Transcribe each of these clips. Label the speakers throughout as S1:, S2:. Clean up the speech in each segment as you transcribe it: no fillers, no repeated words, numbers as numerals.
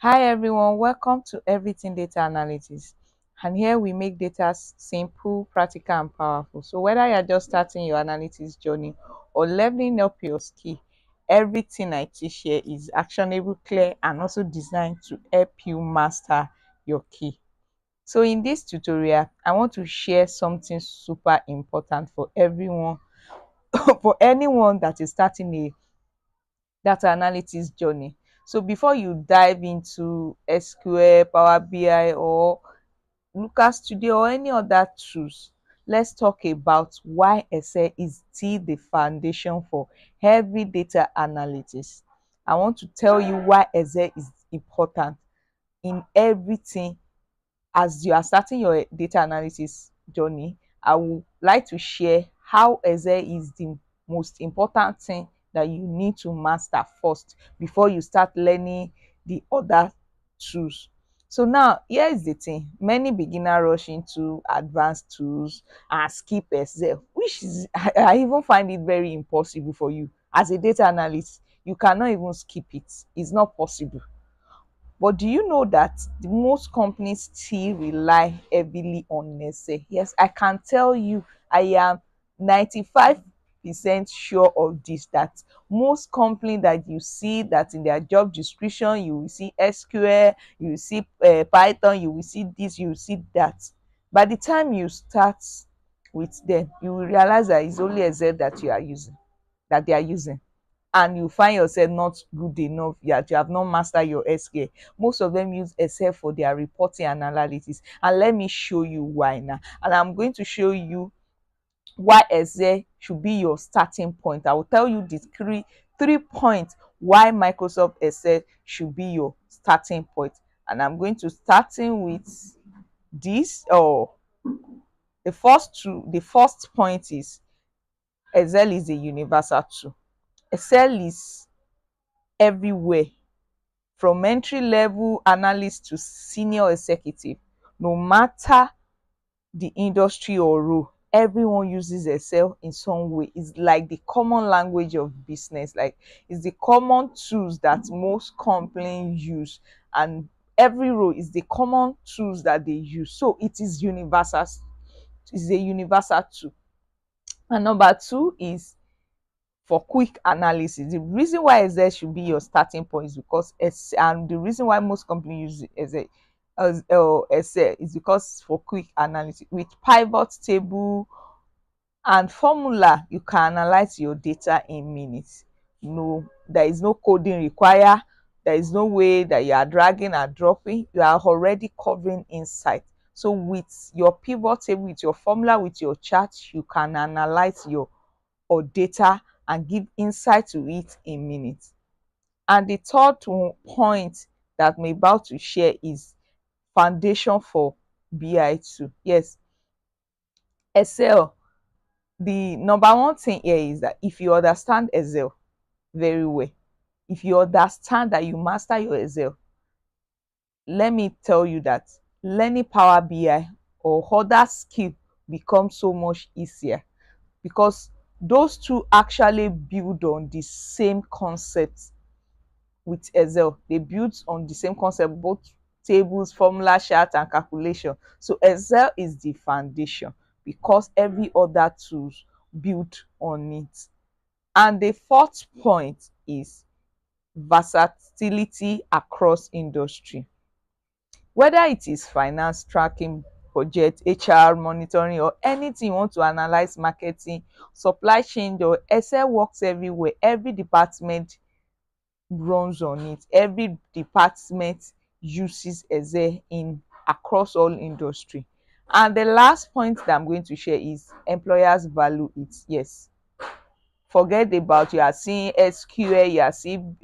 S1: Hi everyone, welcome to Everything Data Analytics. And here we make data simple, practical, and powerful. So whether you're just starting your analytics journey or leveling up your skill, everything I teach here is actionable, clear, and also designed to help you master your key. So in this tutorial, I want to share something super important for everyone, for anyone that is starting a data analytics journey. So before you dive into SQL, Power BI, or Looker Studio, or any other tools, let's talk about why Excel is still the foundation for every data analytics. I want to tell you why Excel is important in everything. As you are starting your data analysis journey, I would like to share how Excel is the most important thing that you need to master first before you start learning the other tools. So now here is the thing: many beginners rush into advanced tools and skip Excel, which is I even find it very impossible for you as a data analyst. You cannot even skip it. It's not possible. But do you know that most companies still rely heavily on Excel? Yes, I can tell you, I am 95% sure of this, that most companies that you see that in their job description, you will see SQL, you will see Python, you will see this, you will see that. By the time you start with them, you will realize that it's only Excel that you are using, that they are using, and you find yourself not good enough, yet you have not mastered your SQL. Most of them use Excel for their reporting and analysis, and let me show you why now. And I'm going to show you why Excel should be your starting point. I will tell you the three points why Microsoft Excel should be your starting point. And I'm going to starting with this. Or the first point is Excel is a universal tool. Excel is everywhere, from entry level analyst to senior executive. No matter the industry or role, everyone uses Excel in some way. It's like the common language of business, like it's the common tools that most companies use, and every role is the common tools that they use. So it is universal. It's a universal tool. And number two is for quick analysis. The reason why Excel should be your starting point is because and the reason why most companies use Excel is because for quick analysis. With pivot table and formula, you can analyze your data in minutes. No, there is no coding required. There is no way that you are dragging and dropping. You are already covering insight. So with your pivot table, with your formula, with your chart, you can analyze your or data and give insight to it in minutes. And the third point that I'm about to share is foundation for BI2. Yes, Excel. The number one thing here is that if you understand Excel very well, if you understand that you master your Excel, let me tell you that learning Power BI or other skill becomes so much easier, because those two actually build on the same concept. With Excel, they build on the same concept, both tables, formula, chart, and calculation. So Excel is the foundation because every other tools build on it. And the fourth point is versatility across industry. Whether it is finance, tracking, budget, HR, monitoring, or anything you want to analyze, marketing, supply chain, or Excel works everywhere. Every department runs on it. Every department uses Excel in across all industry. And the last point that I'm going to share is employers value it. Yes, forget about you are seeing SQL, you are seeing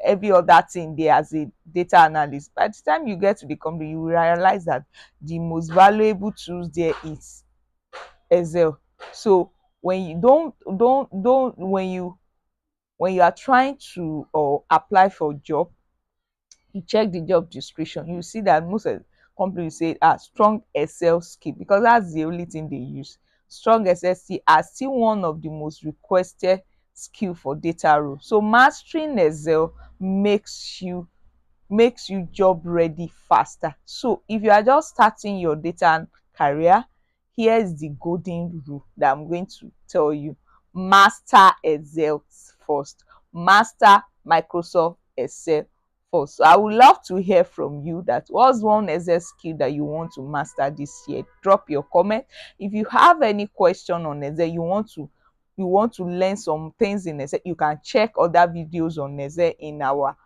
S1: every other thing there as a data analyst. By the time you get to the company, you will realize that the most valuable tools there is Excel. So when you don't when you are trying to apply for a job, you check the job description, you see that most of the companies say strong Excel skill, because that's the only thing they use. Strong Excel skill are still one of the most requested skill for data role. So mastering Excel makes you makes you job ready faster. So if you are just starting your data career, here's the golden rule that I'm going to tell you. Master Excel first. Master Microsoft Excel first. So I would love to hear from you that what's one Excel skill that you want to master this year. Drop your comment. If you have any question on Excel, you want to learn some things in Excel, you can check other videos on Excel in our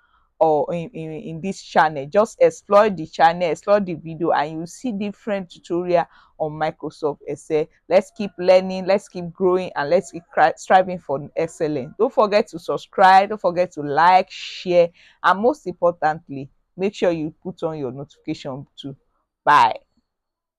S1: or in this channel. Just explore the channel, explore the video, and you see different tutorial on Microsoft Excel. Let's keep learning, let's keep growing, and let's keep striving for excellence. Don't forget to subscribe, don't forget to like, share, and most importantly, make sure you put on your notification too. Bye.